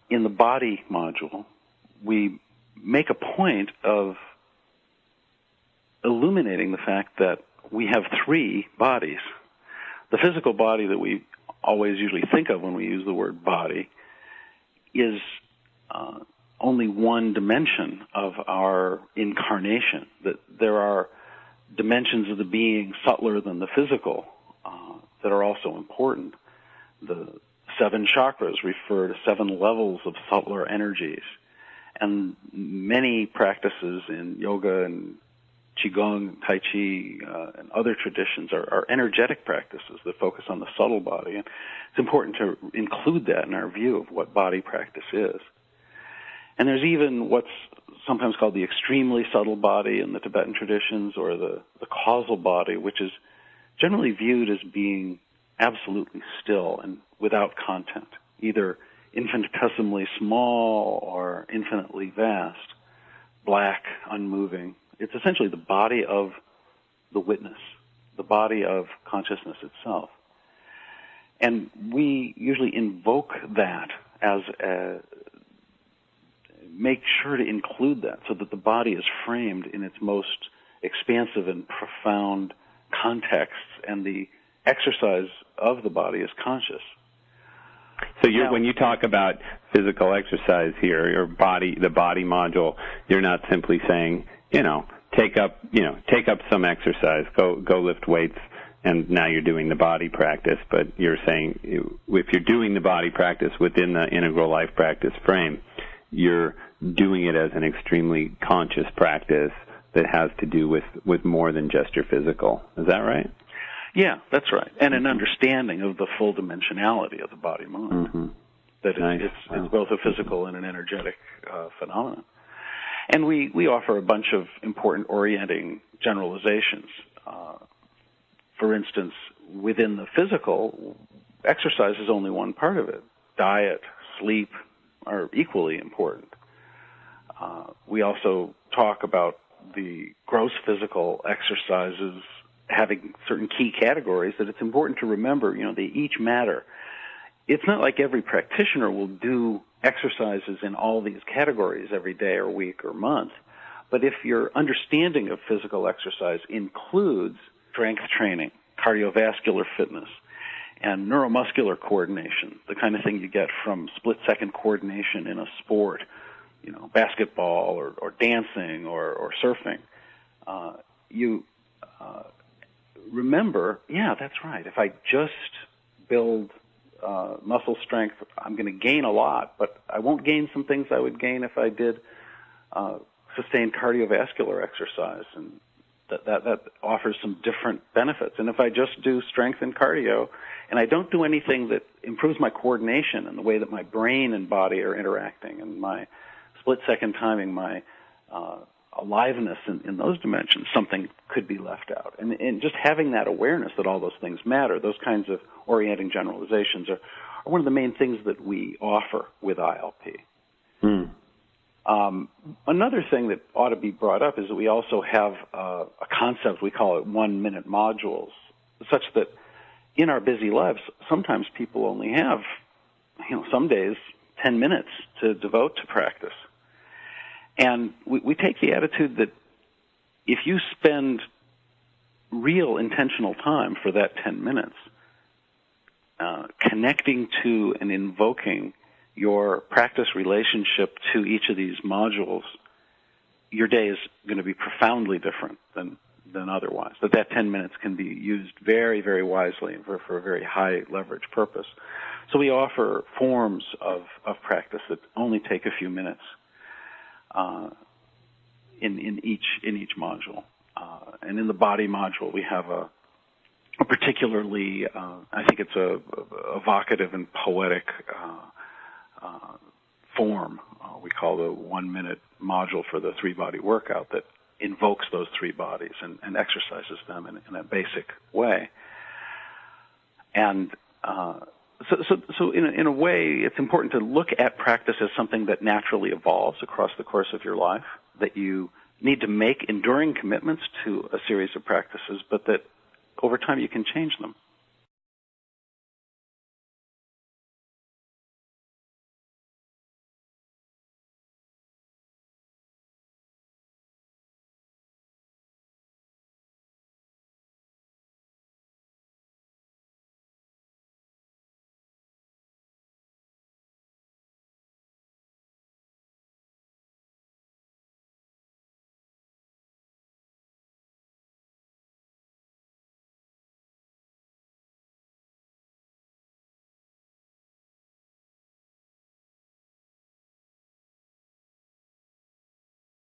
in the body module, we make a point of illuminating the fact that we have three bodies. The physical body that we always usually think of when we use the word body is only one dimension of our incarnation. That there are dimensions of the being subtler than the physical that are also important. The 7 chakras refer to 7 levels of subtler energies, and many practices in yoga and Qigong, Tai Chi, and other traditions are energetic practices that focus on the subtle body. And it's important to include that in our view of what body practice is. And there's even what's sometimes called the extremely subtle body in the Tibetan traditions, or the causal body, which is generally viewed as being absolutely still and without content, either infinitesimally small or infinitely vast, black, unmoving. It's essentially the body of the witness, the body of consciousness itself. And we usually invoke that as make sure to include that so that the body is framed in its most expansive and profound contexts, and the exercise of the body is conscious. So when you talk about physical exercise here, the body module, you're not simply saying, take up some exercise, go lift weights, and now you're doing the body practice. But you're saying if you're doing the body practice within the integral life practice frame, you're doing it as an extremely conscious practice that has to do with more than just your physical. Is that right? Yeah, that's right. And an understanding of the full dimensionality of the body-mind. Mm-hmm. That it's both a physical and an energetic phenomenon. And we offer a bunch of important orienting generalizations. For instance, within the physical, exercise is only one part of it. Diet, sleep are equally important. We also talk about the gross physical exercises having certain key categories that it's important to remember, they each matter. It's not like every practitioner will do exercises in all these categories every day or week or month, but if your understanding of physical exercise includes strength training, cardiovascular fitness, and neuromuscular coordination, the kind of thing you get from split-second coordination in a sport, basketball or dancing or surfing, you remember, that's right. If I just build muscle strength, I'm going to gain a lot, but I won't gain some things I would gain if I did sustained cardiovascular exercise, and that offers some different benefits. And if I just do strength and cardio, and I don't do anything that improves my coordination and the way that my brain and body are interacting, and my split-second timing, my aliveness in those dimensions, something could be left out. And just having that awareness that all those things matter, those kinds of orienting generalizations are one of the main things that we offer with ILP. Another thing that ought to be brought up is that we also have a concept, we call it 1-minute modules, such that in our busy lives, sometimes people only have, some days, 10 minutes to devote to practice. And we take the attitude that if you spend real intentional time for that 10 minutes, connecting to and invoking your practice relationship to each of these modules, your day is going to be profoundly different than otherwise. That 10 minutes can be used very, very wisely for a very high leverage purpose. So we offer forms of practice that only take a few minutes in each module. And in the body module, we have a particularly, I think it's a evocative and poetic form. We call the 1-minute module for the 3-body workout that invokes those 3 bodies and exercises them in a basic way. And so in a way, it's important to look at practice as something that naturally evolves across the course of your life, that you need to make enduring commitments to a series of practices, but that over time you can change them.